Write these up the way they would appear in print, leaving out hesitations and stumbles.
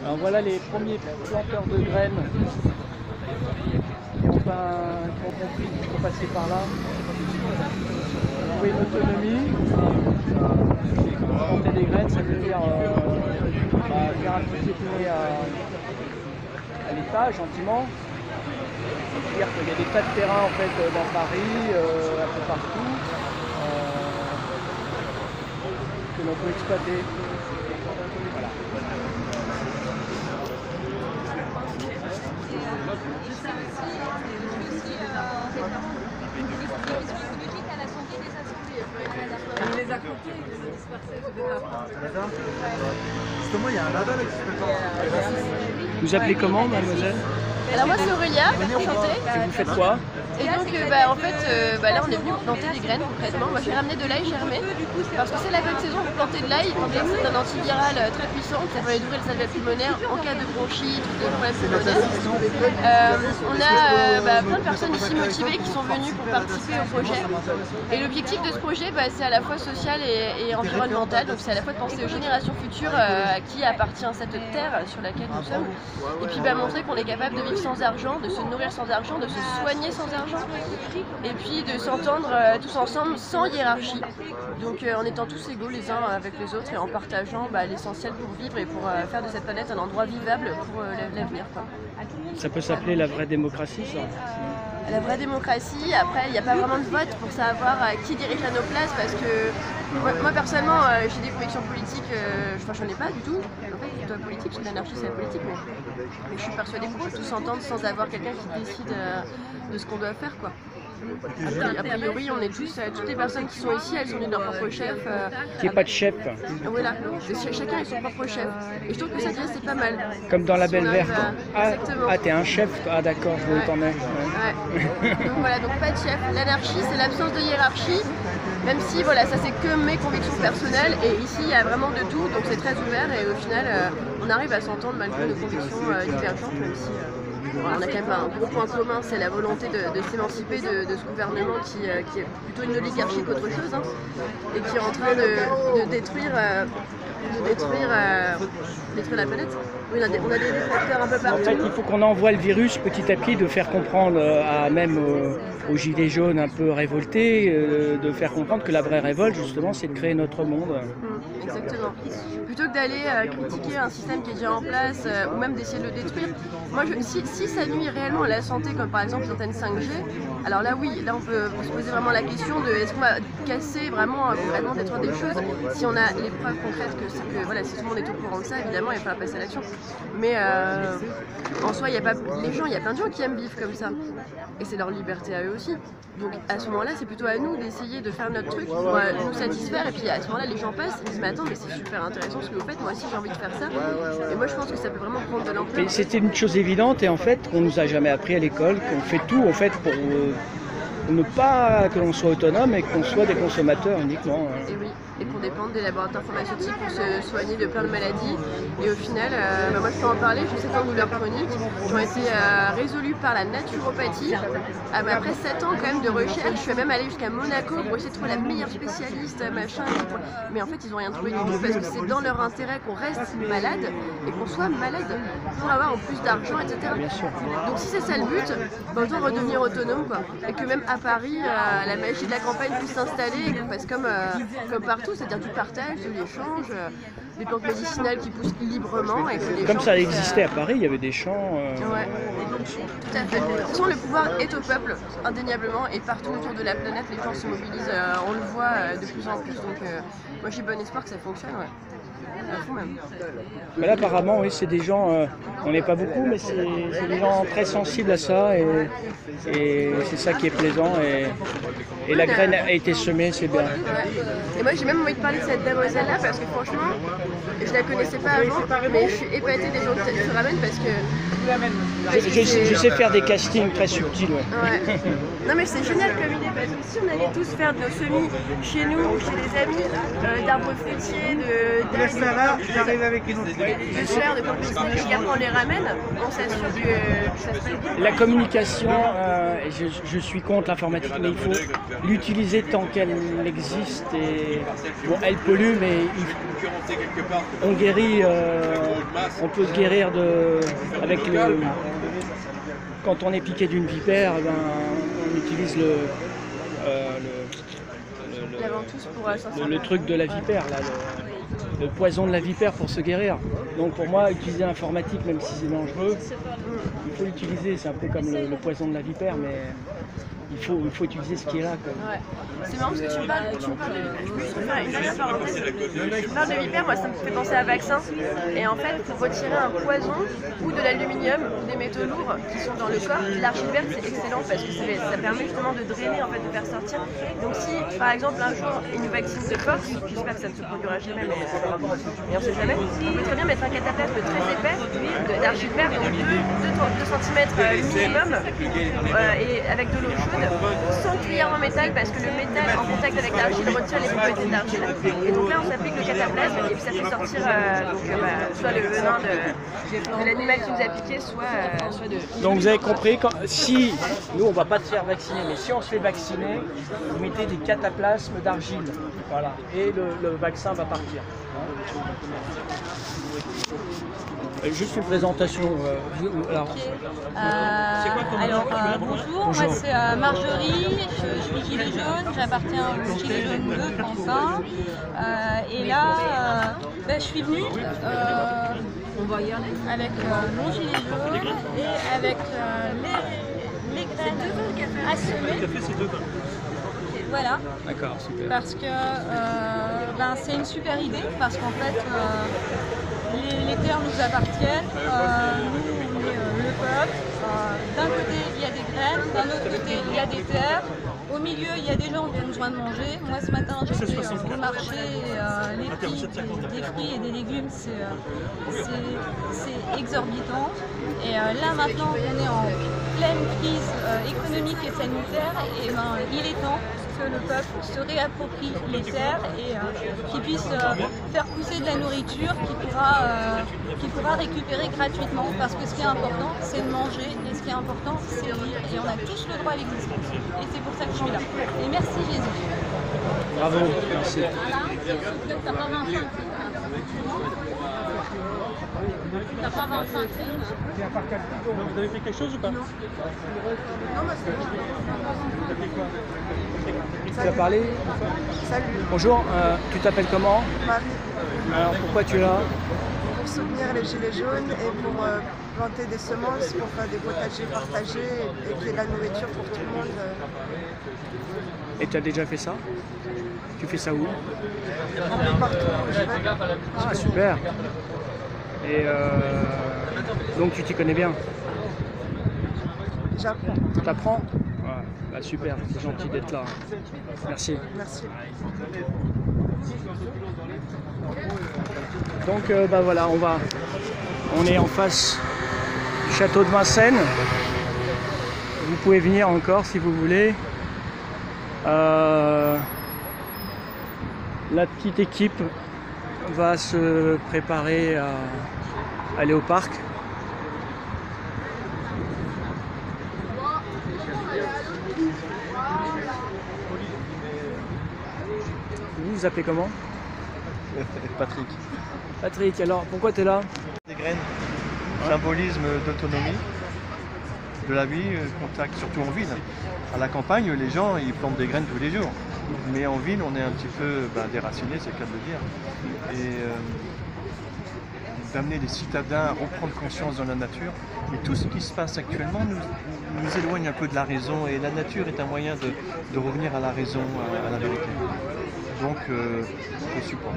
Alors voilà les premiers planteurs de graines qui ont compris qu'il faut passer par là. Trouver une autonomie. Planter des graines, ça veut dire faire un petit pied à l'État gentiment. C'est-à-dire qu'il y a des tas de terrains en fait dans Paris, un peu partout, que l'on peut exploiter. Voilà. Il les a comptés, il les a dispersés, je vais pas prendre. Justement, il y a un label qui se fait. Vous appelez comment, mademoiselle? Alors moi c'est Aurélia, enchantée. Et vous faites quoi? Et donc en fait là on est venu planter des graines concrètement. Moi j'ai ramené de l'ail germé parce que c'est la bonne saison pour planter de l'ail. C'est un antiviral très puissant, ça permet d'ouvrir les alvéoles pulmonaires en cas de bronchite ou de problème pulmonaire. On a plein de personnes ici motivées qui sont venues pour participer au projet. Et l'objectif de ce projet c'est à la fois social et environnemental. Donc c'est à la fois de penser aux générations futures à qui appartient cette terre sur laquelle nous sommes. Et puis montrer qu'on est capable de vivre sans argent, de se nourrir sans argent, de se soigner sans argent. Et puis de s'entendre tous ensemble sans hiérarchie, donc en étant tous égaux les uns avec les autres et en partageant l'essentiel pour vivre et pour faire de cette planète un endroit vivable pour l'avenir. Ça peut s'appeler la vraie démocratie, ça? La vraie démocratie, après il n'y a pas vraiment de vote pour savoir qui dirige à nos places parce que moi personnellement j'ai des convictions politiques, j'en ai pas du tout. En fait c'est plutôt politique, c'est de l'anarchie, c'est la politique, mais je suis persuadée qu'on peut tous s'entendre sans avoir quelqu'un qui décide de ce qu'on doit faire quoi. A priori, on est toutes les personnes qui sont ici, elles sont venues de leur propre chef. Il n'y a pas de chef. Voilà, chacun a son propre chef. Et je trouve que ça déjà c'est pas mal. Comme dans La Belle Verte. Exactement. T'es un chef? Ah d'accord, je vois où t'en es. Ouais. Donc voilà, donc pas de chef. L'anarchie, c'est l'absence de hiérarchie. Même si voilà, ça c'est que mes convictions personnelles. Et ici, il y a vraiment de tout, donc c'est très ouvert. Et au final, on arrive à s'entendre malgré nos convictions divergentes, même si... on a quand même un gros point commun, c'est la volonté de s'émanciper de ce gouvernement qui est plutôt une oligarchie qu'autre chose, et qui est en train de détruire la planète. Oui, on a des détracteurs un peu partout. En fait, il faut qu'on envoie le virus petit à petit, de faire comprendre même aux gilets jaunes un peu révoltés, de faire comprendre que la vraie révolte, justement, c'est de créer notre monde. Exactement. Plutôt que d'aller critiquer un système qui est déjà en place ou même d'essayer de le détruire, moi, si ça nuit réellement à la santé, comme par exemple l'antenne 5G, alors là oui, là on peut se poser vraiment la question de est-ce qu'on va casser vraiment concrètement détruire des choses. Si on a les preuves concrètes que voilà, si tout le monde est au courant de ça, évidemment il va falloir passer à l'action. Mais en soi, il y a plein de gens qui aiment vivre comme ça. Et c'est leur liberté à eux aussi. Donc à ce moment-là, c'est plutôt à nous d'essayer de faire notre truc pour nous satisfaire. Et puis à ce moment-là, les gens passent et disent mais attends, mais c'est super intéressant ce que vous faites, moi aussi j'ai envie de faire ça. Et moi je pense que ça peut vraiment prendre de l'ampleur. C'était une chose évidente et en fait, qu'on nous a jamais appris à l'école, qu'on fait tout en fait pour ne pas que l'on soit autonome et qu'on soit des consommateurs uniquement. Et oui, et qu'on dépende des laboratoires pharmaceutiques pour se soigner de plein de maladies. Et au final, moi je peux en parler, j'ai 7 ans de douleurs chroniques qui ont été résolues par la naturopathie. Après 7 ans quand même de recherche, je suis même allée jusqu'à Monaco pour essayer de trouver la meilleure spécialiste, machin. Mais en fait, ils n'ont rien trouvé du tout parce que c'est dans leur intérêt qu'on reste malade et qu'on soit malade pour avoir en plus d'argent, etc. Bien sûr. Donc si c'est ça le but, autant redevenir autonome quoi. Et que même à Paris, la magie de la campagne puisse s'installer et qu'on fasse comme partout, c'est-à-dire du partage, de l'échange, des plantes médicinales qui poussent librement. Et que les Comme gens ça puissent, existait à Paris, il y avait des champs. Ouais, tout à fait. De toute façon, le pouvoir est au peuple, indéniablement, et partout autour de la planète, les gens se mobilisent, on le voit de plus en plus. Donc moi j'ai bon espoir que ça fonctionne. Ouais. À fond même. Mais là apparemment oui, c'est des gens, on n'est pas beaucoup, mais c'est des gens très sensibles à ça et c'est ça qui est plaisant et la graine a été semée, c'est bien. Ouais. Et moi j'ai même envie de parler de cette demoiselle là parce que franchement, je la connaissais pas avant, mais je suis épatée des gens que tu ramènes parce que... Je sais faire des castings très subtils. Ouais. Non mais c'est génial comme idée parce que si on allait tous faire de nos semis chez nous, chez les amis, d'arbres fruitiers, j'arrive avec une autre. de fleurs, de plantes médicinales, et qu'après on les ramène, on s'assure que ça se passe. La communication, je suis contre l'informatique, mais il faut l'utiliser tant qu'elle existe. Et bon, elle pollue, mais on guérit, on peut se guérir avec quand on est piqué d'une vipère, ben, on utilise La ventouse pour sortir le truc de la vipère, là, le poison de la vipère pour se guérir. Donc pour moi, utiliser l'informatique, même si c'est dangereux, il faut l'utiliser. C'est un peu comme le poison de la vipère, mais il faut utiliser ce qui est là, quoi. Ouais. C'est marrant parce que tu me parles de... Je vais faire une dernière parenthèse. Tu parles de vipère, moi ça me fait penser à vaccin. Et en fait, pour retirer un poison ou de l'aluminium ou des métaux lourds qui sont dans le corps, l'argile verte c'est excellent parce que ça permet justement de drainer, en fait, de faire sortir. Donc si par exemple un jour une vaccine se force, j'espère que ça ne se produira jamais, mais on sait jamais, on peut très bien mettre un cataplasme très épais d'argile verte, donc 2 cm minimum, et avec de l'eau chaude, sans cuillère en métal parce que le métal en contact avec l'argile retient les propriétés de l'argile. Et donc là on s'applique le cataplasme et puis ça fait sortir soit le venin de l'animal qui nous a piqué, soit de... Donc vous avez compris, si nous on va pas te faire vacciner, mais si on se fait vacciner, vous mettez des cataplasmes d'argile, voilà, et le vaccin va partir. Juste une présentation. Bonjour, moi c'est Marjorie, je suis gilet jaune, j'appartiens au gilet jaune 2 Pantin. Et là, je suis venue avec mon gilet jaune et avec les graines à semer. Voilà. D'accord, super. Parce que c'est une super idée, parce qu'en fait, les terres nous appartiennent, nous, on est le peuple. D'un côté, il y a des graines, d'un autre côté, il y a des terres. Au milieu, il y a des gens qui ont besoin de manger. Moi, ce matin, j'ai fait au marché les prix des fruits et des légumes, c'est exorbitant. Et là, maintenant, on est en pleine crise économique et sanitaire, et il est temps que le peuple se réapproprie les terres et qu'il puisse faire pousser de la nourriture qu'il pourra récupérer gratuitement, parce que ce qui est important c'est de manger et ce qui est important c'est de vivre, et on a tous le droit à l'existence, et c'est pour ça que je suis là. Et merci Jésus. Bravo, merci. T'as pas 25. Vous avez fait quelque chose ou pas? Non. Tu as parlé? Salut, Bonjour, tu t'appelles comment? Marie, Alors pourquoi tu es là? pour soutenir les Gilets jaunes et pour planter des semences, pour faire des potagers partagés et qu'il y ait de la nourriture pour tout le monde. Et tu as déjà fait ça? Tu fais ça où? Un peu partout où je vais. Ah super. Et donc tu t'y connais bien? J'apprends. T'apprends? Ouais, bah super, c'est gentil d'être là. Merci. Merci. Donc bah voilà, on est en face du château de Vincennes. Vous pouvez venir encore si vous voulez. La petite équipe va se préparer à aller au parc. Vous vous appelez comment? Patrick. Patrick, alors pourquoi tu es là? Des graines, symbolisme d'autonomie, de la vie, contact, surtout en ville. À la campagne, les gens ils plantent des graines tous les jours. Mais en ville, on est un petit peu déraciné, c'est le cas de le dire. Et d'amener les citadins à reprendre conscience dans la nature. Et tout ce qui se passe actuellement nous éloigne un peu de la raison. Et la nature est un moyen de revenir à la raison, à la vérité. Donc, je supporte.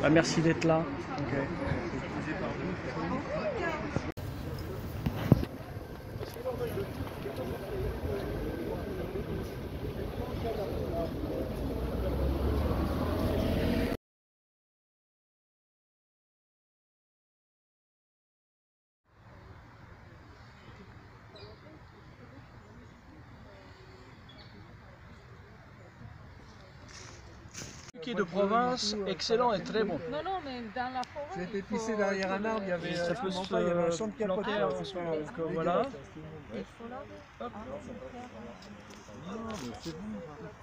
Bah, merci d'être là. Okay. de province, excellent et très bon. Non, non, mais dans la forêt. J'étais pissé derrière un arbre, il y avait Ça peut il y avait un champ de capote. planter en ce moment. Donc voilà. Hop.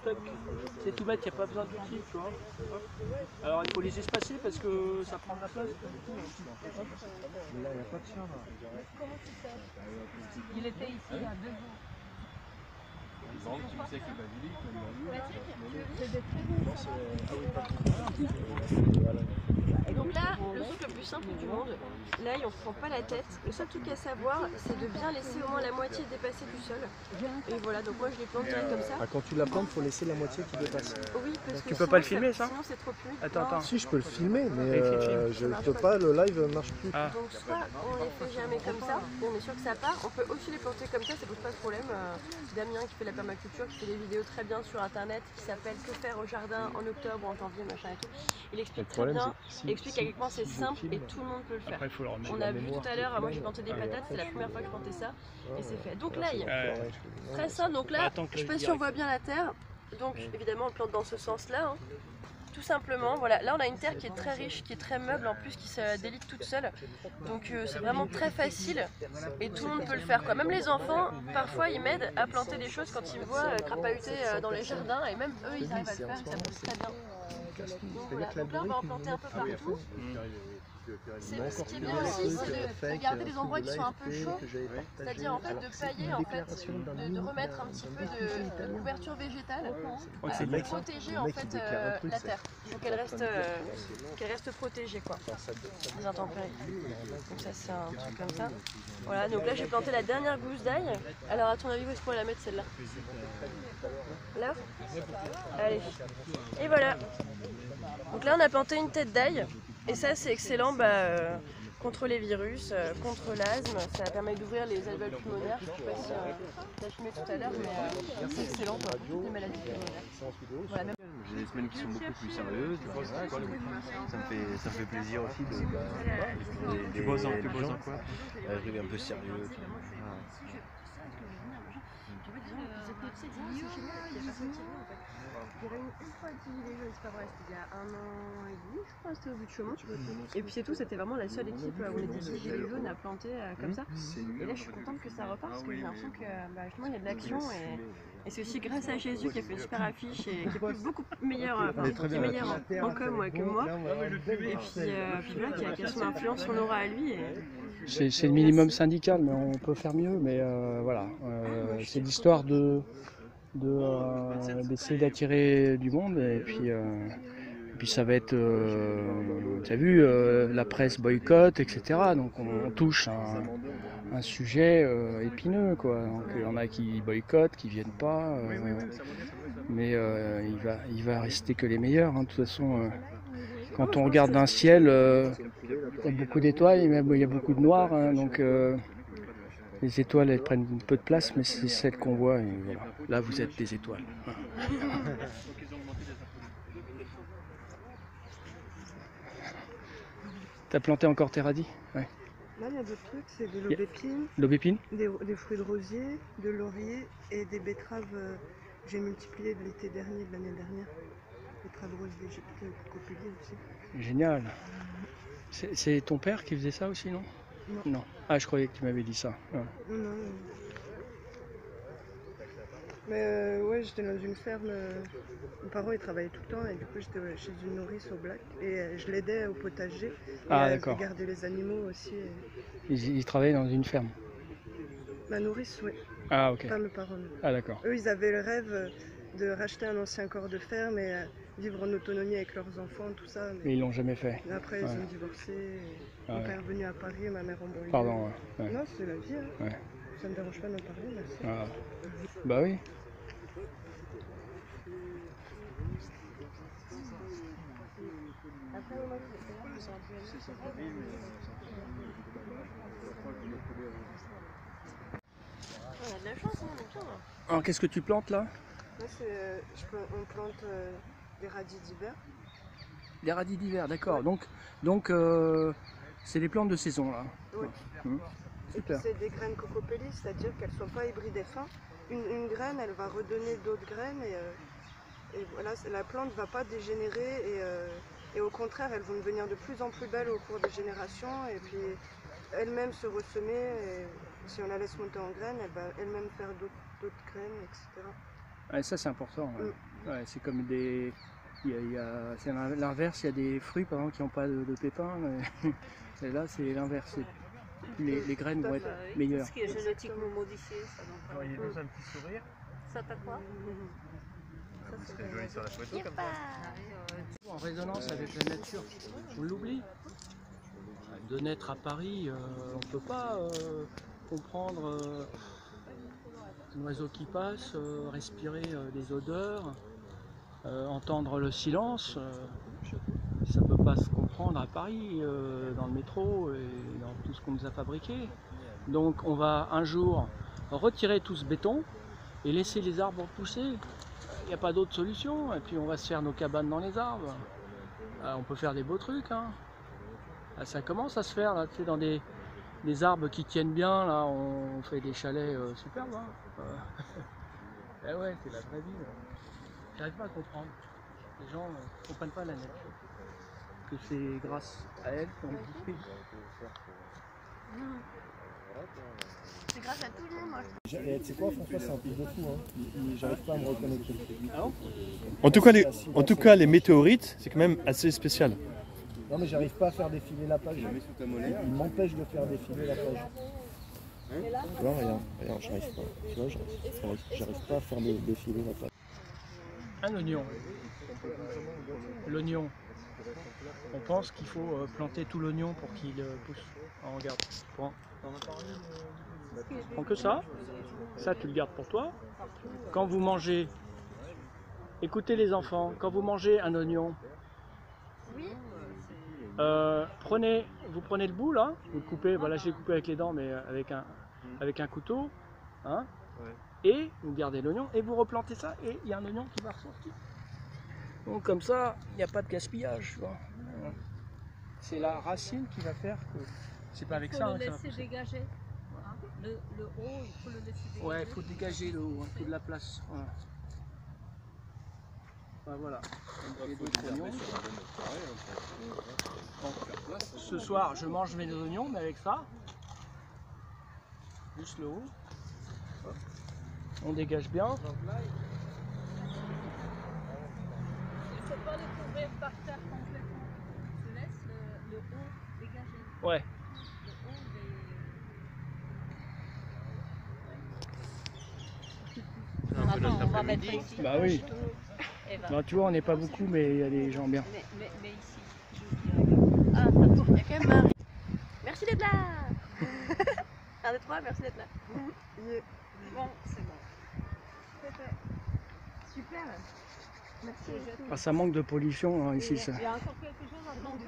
Tac. C'est tout bête, il n'y a pas besoin d'outils, tu vois. Hop. Alors il faut les espacer parce que ça prend de la place. Hop. Mais là, il n'y a pas de chien là. Comment tu sais? Il était ici il y a 2 jours. Et donc là, le truc le plus simple du monde, l'ail on ne prend pas la tête. Le seul truc à savoir, c'est de bien laisser au moins la moitié dépasser du sol. Et voilà, donc moi je l'ai planté comme ça. Ah, quand tu la plantes, il faut laisser la moitié qui dépasse. Oui, parce que Tu peux sinon, pas le filmer, ça? Sinon c'est trop humide. Attends. Si, je peux le filmer, mais Filme. je peux pas, le live marche plus. Ah. Donc soit on les fait jamais comme ça, et on est sûr que ça part. On peut aussi les planter comme ça pose pas de problème. Damien qui fait la permaculture, qui fait des vidéos très bien sur internet, qui s'appelle Que faire au jardin en octobre ou en janvier, machin et tout. Il explique très bien, il explique à quel point c'est simple et tout le monde peut le faire. Après, il faut le remettre. On a vu tout à l'heure, moi j'ai planté des patates, c'est la première fois que je plantais ça et c'est fait. Donc l'ail, très simple, donc là, je sais pas si on voit bien la terre, donc évidemment on le plante dans ce sens-là. Hein. Tout simplement, voilà, là on a une terre qui est très riche, qui est très meuble en plus, qui se délite toute seule. Donc c'est vraiment très facile et tout le monde peut le faire quoi. Même les enfants, parfois ils m'aident à planter des choses quand ils me voient crapahuter dans les jardins et même eux ils arrivent à le faire et ça pousse très bien. Donc, voilà. Donc là on va en planter un peu partout. Ce qui est bien aussi, c'est de garder des endroits qui sont un peu chauds, c'est-à-dire en fait de pailler, en fait, de remettre un petit peu de couverture végétale pour protéger en fait la terre, pour qu'elle reste protégée quoi, des intempéries. Donc ça c'est un truc comme ça. Voilà, donc là j'ai planté la dernière gousse d'ail. Alors à ton avis où est-ce qu'on va la mettre celle-là? Là? Allez. Et voilà. Donc là on a planté une tête d'ail. Et ça c'est excellent contre les virus, contre l'asthme, ça permet d'ouvrir les alvéoles pulmonaires. Je ne sais pas si tu as fumé tout à l'heure, mais c'est excellent pour toutes les maladies pulmonaires. Voilà, même... J'ai des semaines qui sont beaucoup plus sérieuses. Ça me fait plaisir aussi de. Tu bosses en quoi? Un peu sérieux. Une fois activé les jeux, c'est pas vrai, c'était il y a 1 an et demi, je crois, c'était au bout de chemin. Et puis c'est tout, c'était vraiment la seule équipe où on était 6 gilets jaunes à planter comme ça. Et là, je suis contente que ça reparte parce que j'ai l'impression que justement il y a de l'action et c'est aussi grâce à Jésus qui a fait une super affiche et qui est beaucoup meilleur, qui est meilleur en com que moi. Et puis voilà, qui a son influence, son aura à lui. C'est le minimum syndical, mais on peut faire mieux. Mais voilà, c'est l'histoire d'essayer d'attirer du monde et puis ça va être, tu as vu, la presse boycotte, etc. Donc on touche un sujet épineux quoi. Donc il y en a qui boycottent, qui viennent pas, mais il va rester que les meilleurs. Hein. De toute façon, quand on regarde un ciel, il y a beaucoup d'étoiles, mais il y a beaucoup de noir, hein, donc les étoiles elles prennent un peu de place, mais c'est celles qu'on voit. Et voilà. Là vous êtes des étoiles. T'as planté encore tes radis? Ouais. Là il y a d'autres trucs, c'est de l'aubépine, L'aubépine? des fruits de rosier, de laurier et des betteraves que j'ai multipliées de l'été dernier, de l'année dernière. Betteraves roses d'Égypte, cocopélier aussi. Génial. C'est ton père qui faisait ça aussi, non? Non. Ah, je croyais que tu m'avais dit ça. Ouais. Non. Mais ouais, j'étais dans une ferme. Mes parents ils travaillaient tout le temps et du coup j'étais chez une nourrice au Black et je l'aidais au potager. Ah, et d'accord. à garder les animaux aussi. Ils travaillaient dans une ferme. Ma nourrice, oui. Ah, ok. Pas mes parents. Non. Ah, d'accord. Eux, ils avaient le rêve de racheter un ancien corps de ferme et vivre en autonomie avec leurs enfants, tout ça. Mais ils l'ont jamais fait. Mais après, ils ont divorcé. Mon père est venu à Paris et ma mère en banlieue. Pardon, ouais. Non, c'est la vie. Hein. Ouais. Ça me dérange pas d'en parler, merci. Ah. Bah oui. On a de la chance, on est bien là. Alors qu'est-ce que tu plantes là? Là, on plante des radis d'hiver. Des radis d'hiver, d'accord. Donc c'est des plantes de saison là. Oui. Et puis c'est des graines cocopélies, c'est-à-dire qu'elles ne sont pas hybridées fins. Une graine, elle va redonner d'autres graines Et voilà, la plante ne va pas dégénérer et au contraire, elles vont devenir de plus en plus belles au cours des générations et puis elles-mêmes se ressemer. Et si on la laisse monter en graines, elle va elle-même faire d'autres graines, etc. Ouais, ça c'est important. Ouais. Ouais, c'est comme des... c'est l'inverse, il y a des fruits par exemple qui n'ont pas de pépins. Et là c'est l'inverse. Les graines vont être meilleures. Ce qui est génétiquement modifié, ça donc. Vous voyez tous un petit sourire. Ça t'a quoi? Vous serez joli sur la photo comme ça. En résonance avec la nature, on l'oublie. De naître à Paris, on ne peut pas comprendre un oiseau qui passe, respirer des odeurs, entendre le silence. Ça ne peut pas se comprendre à Paris, dans le métro et dans tout ce qu'on nous a fabriqué. Donc on va un jour retirer tout ce béton et laisser les arbres pousser. Il n'y a pas d'autre solution. Et puis on va se faire nos cabanes dans les arbres. On peut faire des beaux trucs. Hein. Ça commence à se faire là, tu sais, dans des arbres qui tiennent bien. Là, on fait des chalets superbes. Hein. Eh ouais, c'est la vraie vie. J'arrive pas à comprendre. Les gens ne comprennent pas la nature. Que c'est grâce à elle qu'on vit. C'est grâce à tout le monde, moi. Tu sais quoi, François, c'est un truc de fou. Hein. J'arrive pas à me reconnaître. En tout cas, les météorites, c'est quand même assez spécial. Non, mais j'arrive pas à faire défiler la page. Il m'empêche de faire défiler la page. Tu vois, regarde, j'arrive pas. Tu vois, j'arrive pas à faire défiler la page. Un oignon. L'oignon. On pense qu'il faut planter tout l'oignon pour qu'il pousse. Alors, regarde, prends que ça. Ça, tu le gardes pour toi. Quand vous mangez, écoutez les enfants, quand vous mangez un oignon, vous prenez le bout là, vous le coupez, voilà, je l'ai coupé avec les dents, mais avec un couteau, hein, et vous gardez l'oignon et vous replantez ça et il y a un oignon qui va ressortir. Donc comme ça, il n'y a pas de gaspillage, tu vois. C'est la racine qui va faire que c'est pas avec ça. Il faut le laisser dégager. Hein. Le haut, il faut le laisser dégager. Ouais, il faut dégager le haut, il faut de la place. Voilà. Ben voilà. Donc, ce soir, je mange mes oignons, mais avec ça, juste le haut. On dégage bien. Il ne faut pas le couvrir par terre complètement. Tu laisses le haut dégager. Ouais. Attends, on va mettre ici. Bah oui. Bah, tu vois, on n'est pas beaucoup, mais il y a des gens bien. Mais ici, Ah, il y a quand même Marie. Merci d'être là. 1, 2, 3, merci d'être là. bon, c'est bon. Super. Merci. Ah, ça manque de pollution hein, ici. Ça. Il y a encore quelque chose à demander.